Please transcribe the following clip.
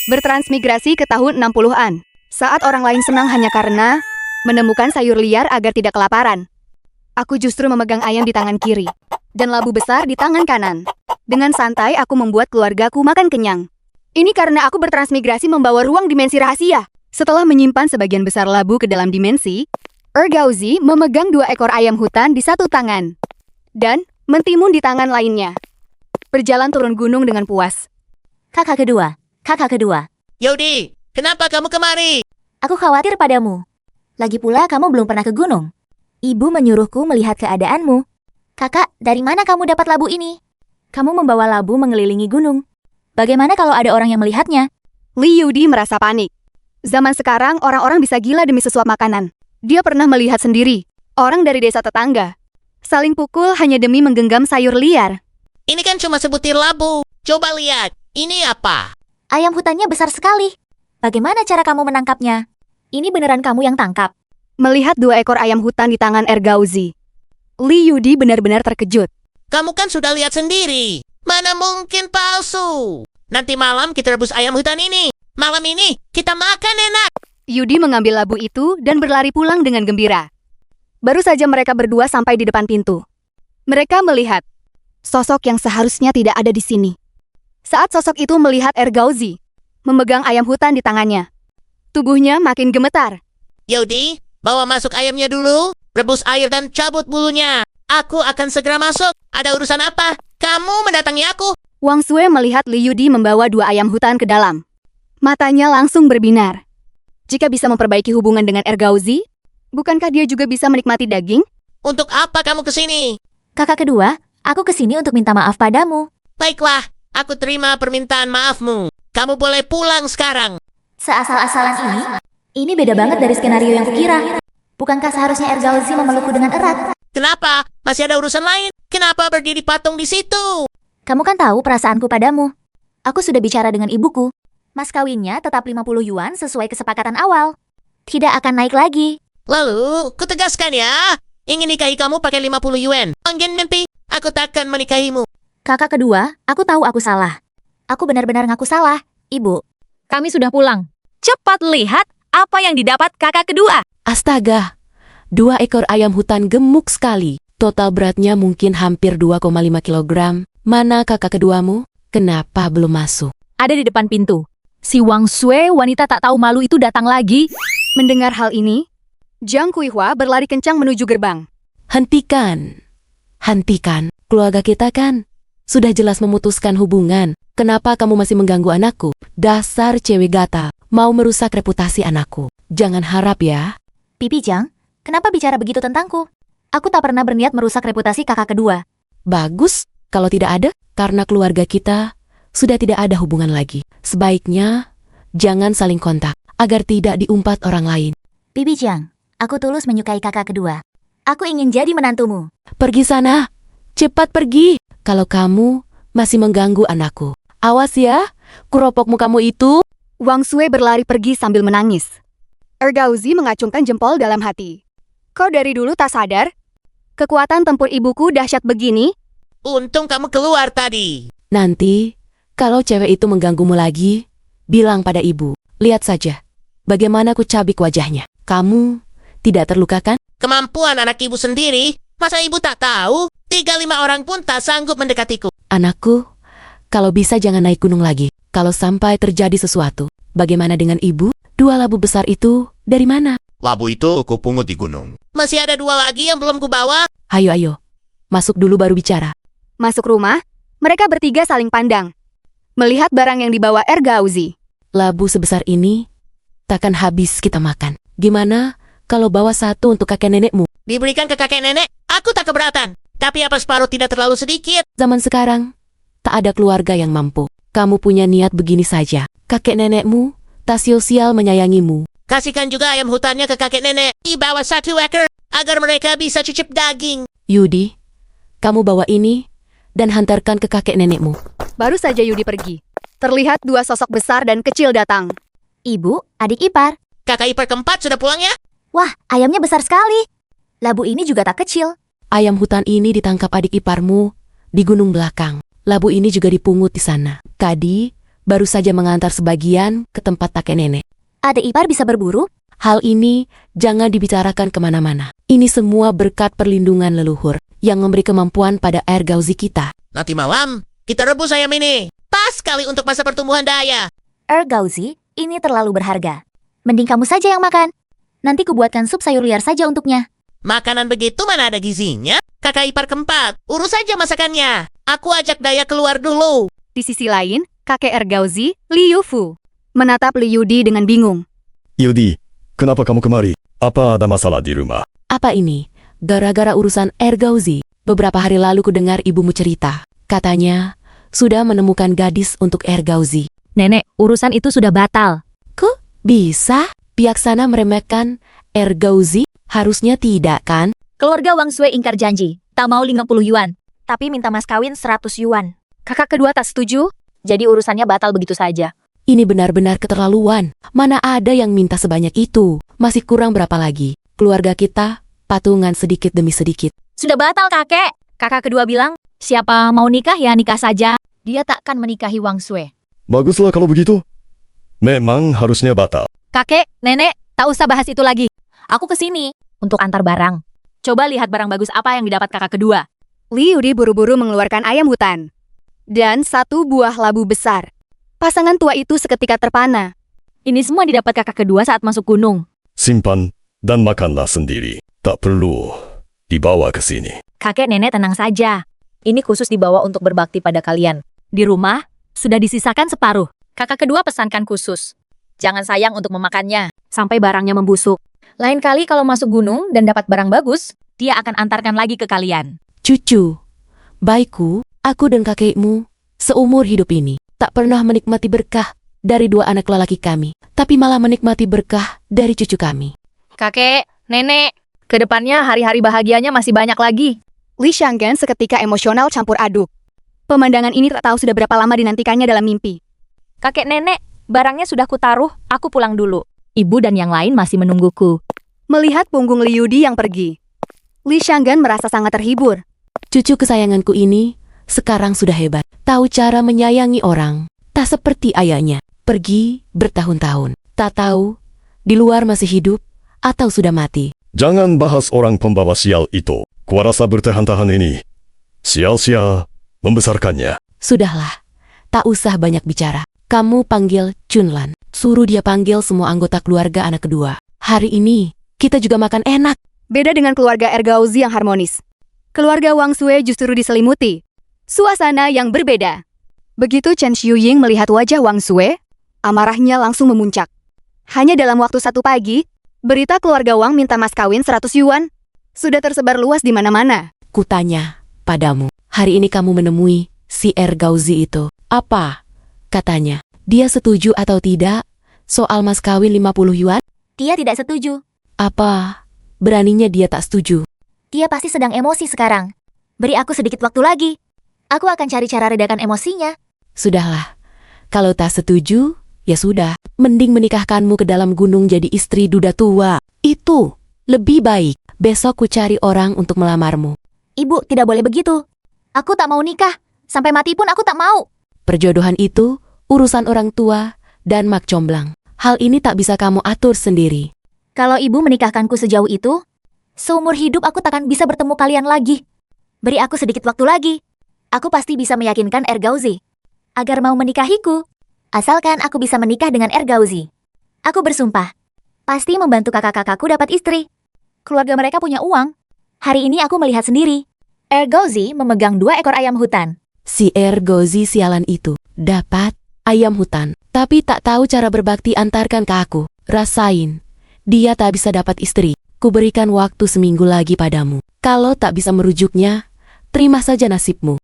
Bertransmigrasi ke tahun 60-an. Saat orang lain senang hanya karena menemukan sayur liar agar tidak kelaparan. Aku justru memegang ayam di tangan kiri dan labu besar di tangan kanan. Dengan santai aku membuat keluargaku makan kenyang. Ini karena aku bertransmigrasi membawa ruang dimensi rahasia. Setelah menyimpan sebagian besar labu ke dalam dimensi, Ergauzi memegang 2 ekor ayam hutan di satu tangan dan mentimun di tangan lainnya. Berjalan turun gunung dengan puas. Kakak kedua. Yodi, kenapa kamu kemari? Aku khawatir padamu. Lagi pula kamu belum pernah ke gunung. Ibu menyuruhku melihat keadaanmu. Kakak, dari mana kamu dapat labu ini? Kamu membawa labu mengelilingi gunung. Bagaimana kalau ada orang yang melihatnya? Li Yudi merasa panik. Zaman sekarang orang-orang bisa gila demi sesuap makanan. Dia pernah melihat sendiri orang dari desa tetangga saling pukul hanya demi menggenggam sayur liar. Ini kan cuma sebutir labu. Coba lihat, ini apa? Ayam hutannya besar sekali. Bagaimana cara kamu menangkapnya? Ini beneran kamu yang tangkap? Melihat 2 ekor ayam hutan di tangan Ergauzi, Li Yudi benar-benar terkejut. Kamu kan sudah lihat sendiri. Mana mungkin palsu? Nanti malam kita rebus ayam hutan ini. Malam ini kita makan enak. Yudi mengambil labu itu dan berlari pulang dengan gembira. Baru saja mereka berdua sampai di depan pintu. Mereka melihat sosok yang seharusnya tidak ada di sini. Saat sosok itu melihat Ergauzi memegang ayam hutan di tangannya, tubuhnya makin gemetar. Yodi, bawa masuk ayamnya dulu. Rebus air dan cabut bulunya. Aku akan segera masuk. Ada urusan apa? Kamu mendatangi aku. Wang Sui melihat Li Yudi membawa 2 ayam hutan ke dalam. Matanya langsung berbinar. Jika bisa memperbaiki hubungan dengan Ergauzi, bukankah dia juga bisa menikmati daging? Untuk apa kamu kesini? Kakak kedua, aku kesini untuk minta maaf padamu. Baiklah, aku terima permintaan maafmu. Kamu boleh pulang sekarang. Seasal-asalan ini beda banget dari skenario yang kukira. Bukankah seharusnya Ergauzi memelukku dengan erat? Kenapa? Masih ada urusan lain? Kenapa berdiri patung di situ? Kamu kan tahu perasaanku padamu. Aku sudah bicara dengan ibuku. Mas kawinnya tetap 50 yuan sesuai kesepakatan awal. Tidak akan naik lagi. Lalu, kutegaskan ya. Ingin nikahi kamu pakai 50 yuan. Angin mimpi, aku takkan menikahimu. Kakak kedua, aku tahu aku salah. Aku benar-benar ngaku salah, Ibu. Kami sudah pulang. Cepat lihat apa yang didapat kakak kedua. Astaga, 2 ekor ayam hutan gemuk sekali. Total beratnya mungkin hampir 2,5 kilogram. Mana kakak keduamu? Kenapa belum masuk? Ada di depan pintu. Si Wang Sui, wanita tak tahu malu itu datang lagi. Mendengar hal ini, Jiang Kuihua berlari kencang menuju gerbang. Hentikan. Keluarga kita kan sudah jelas memutuskan hubungan. Kenapa kamu masih mengganggu anakku? Dasar cewek gatal, mau merusak reputasi anakku. Jangan harap ya. Pipi Jiang, kenapa bicara begitu tentangku? Aku tak pernah berniat merusak reputasi kakak kedua. Bagus, kalau tidak ada, karena keluarga kita sudah tidak ada hubungan lagi. Sebaiknya jangan saling kontak, agar tidak diumpat orang lain. Pipi Jiang, aku tulus menyukai kakak kedua. Aku ingin jadi menantumu. Pergi sana, cepat pergi. Kalau kamu masih mengganggu anakku. Awas ya, kuropok mukamu itu. Wang Sui berlari pergi sambil menangis. Ergauzi mengacungkan jempol dalam hati. Kau dari dulu tak sadar? Kekuatan tempur ibuku dahsyat begini? Untung kamu keluar tadi. Nanti, kalau cewek itu mengganggumu lagi, bilang pada ibu. Lihat saja, bagaimana ku cabik wajahnya. Kamu tidak terluka kan? Kemampuan anak ibu sendiri, masa ibu tak tahu? 3-5 orang pun tak sanggup mendekatiku. Anakku, kalau bisa jangan naik gunung lagi. Kalau sampai terjadi sesuatu, bagaimana dengan ibu? 2 labu besar itu dari mana? Labu itu aku pungut di gunung. Masih ada 2 lagi yang belum kubawa. Ayo, masuk dulu baru bicara. Masuk rumah, mereka bertiga saling pandang. Melihat barang yang dibawa Ergauzi. Labu sebesar ini, takkan habis kita makan. Gimana kalau bawa 1 untuk kakek nenekmu? Diberikan ke kakek nenek, aku tak keberatan. Tapi apa separuh tidak terlalu sedikit? Zaman sekarang, tak ada keluarga yang mampu. Kamu punya niat begini saja. Kakek nenekmu tak sia-sia menyayangimu. Kasihkan juga ayam hutannya ke kakek nenek. Di bawah 1 ekor, agar mereka bisa cicip daging. Yudi, kamu bawa ini dan hantarkan ke kakek nenekmu. Baru saja Yudi pergi, terlihat 2 sosok besar dan kecil datang. Ibu, adik ipar. Kakak ipar keempat sudah pulang ya? Wah, ayamnya besar sekali. Labu ini juga tak kecil. Ayam hutan ini ditangkap adik iparmu di gunung belakang. Labu ini juga dipungut di sana. Tadi baru saja mengantar sebagian ke tempat kakek nenek. Adik ipar bisa berburu? Hal ini jangan dibicarakan kemana-mana. Ini semua berkat perlindungan leluhur yang memberi kemampuan pada air Gauzi kita. Nanti malam, kita rebus ayam ini. Pas sekali untuk masa pertumbuhan daya. Gauzi, ini terlalu berharga. Mending kamu saja yang makan. Nanti kubuatkan sup sayur liar saja untuknya. Makanan begitu mana ada gizinya? Kakak ipar keempat, urus saja masakannya. Aku ajak Daya keluar dulu. Di sisi lain, kakek Ergauzi, Liu Fu, menatap Liu Di dengan bingung. Yudi, kenapa kamu kemari? Apa ada masalah di rumah? Apa ini? Gara-gara urusan air Gauzi. Beberapa hari lalu kudengar ibumu cerita. Katanya, sudah menemukan gadis untuk air Gauzi. Nenek, urusan itu sudah batal. Kok bisa? Pihak sana meremehkan air Gauzi? Harusnya tidak kan? Keluarga Wang Sui ingkar janji, tak mau 50 yuan. Tapi minta mas kawin 100 yuan. Kakak kedua tak setuju, jadi urusannya batal begitu saja. Ini benar-benar keterlaluan. Mana ada yang minta sebanyak itu? Masih kurang berapa lagi? Keluarga kita patungan sedikit demi sedikit. Sudah batal, kakek. Kakak kedua bilang, siapa mau nikah ya nikah saja. Dia takkan menikahi Wang Sui. Baguslah kalau begitu. Memang harusnya batal. Kakek, nenek, tak usah bahas itu lagi. Aku kesini untuk antar barang. Coba lihat barang bagus apa yang didapat kakak kedua. Liu Di buru-buru mengeluarkan ayam hutan dan 1 buah labu besar. Pasangan tua itu seketika terpana. Ini semua didapat kakak kedua saat masuk gunung. Simpan dan makanlah sendiri. Tak perlu dibawa ke sini. Kakek nenek tenang saja. Ini khusus dibawa untuk berbakti pada kalian. Di rumah, sudah disisakan separuh. Kakak kedua pesankan khusus. Jangan sayang untuk memakannya, sampai barangnya membusuk. Lain kali kalau masuk gunung dan dapat barang bagus, dia akan antarkan lagi ke kalian. Cucu, baikku, aku dan kakekmu seumur hidup ini tak pernah menikmati berkah dari 2 anak lelaki kami, tapi malah menikmati berkah dari cucu kami. Kakek, nenek, kedepannya hari-hari bahagianya masih banyak lagi. Li Shanggan seketika emosional campur aduk. Pemandangan ini tak tahu sudah berapa lama dinantikannya dalam mimpi. Kakek nenek, barangnya sudah kutaruh, aku pulang dulu. Ibu dan yang lain masih menungguku. Melihat punggung Liu Di yang pergi, Li Shanggan merasa sangat terhibur. Cucu kesayanganku ini sekarang sudah hebat, tahu cara menyayangi orang, tak seperti ayahnya. Pergi bertahun-tahun, tak tahu di luar masih hidup atau sudah mati. Jangan bahas orang pembawa sial itu. Kuarasa bertahan-tahan ini sia-sia membesarkannya. Sudahlah, tak usah banyak bicara. Kamu panggil Chunlan, suruh dia panggil semua anggota keluarga anak kedua. Hari ini, kita juga makan enak. Beda dengan keluarga Ergauzi yang harmonis. Keluarga Wang Sui justru diselimuti suasana yang berbeda. Begitu Chen Xiuying melihat wajah Wang Sui, amarahnya langsung memuncak. Hanya dalam waktu 1 pagi, berita keluarga Wang minta mas kawin 100 yuan sudah tersebar luas di mana-mana. Kutanya padamu, hari ini kamu menemui si Ergauzi itu. Apa? Katanya, dia setuju atau tidak soal mas kawin 50 yuan? Dia tidak setuju. Apa? Beraninya dia tak setuju. Dia pasti sedang emosi sekarang. Beri aku sedikit waktu lagi. Aku akan cari cara redakan emosinya. Sudahlah, kalau tak setuju, ya sudah. Mending menikahkanmu ke dalam gunung jadi istri duda tua. Itu lebih baik. Besok ku cari orang untuk melamarmu. Ibu, tidak boleh begitu. Aku tak mau nikah. Sampai mati pun aku tak mau. Perjodohan itu urusan orang tua dan mak comblang. Hal ini tak bisa kamu atur sendiri. Kalau ibu menikahkanku sejauh itu, seumur hidup aku takkan bisa bertemu kalian lagi. Beri aku sedikit waktu lagi. Aku pasti bisa meyakinkan Ergauzi agar mau menikahiku. Asalkan aku bisa menikah dengan Ergauzi. Aku bersumpah, pasti membantu kakak-kakakku dapat istri. Keluarga mereka punya uang. Hari ini aku melihat sendiri. Ergauzi memegang 2 ekor ayam hutan. Si Ergauzi sialan itu dapat ayam hutan, tapi tak tahu cara berbakti antarkan ke aku. Rasain, dia tak bisa dapat istri. Kuberikan waktu seminggu lagi padamu. Kalau tak bisa merujuknya, terima saja nasibmu.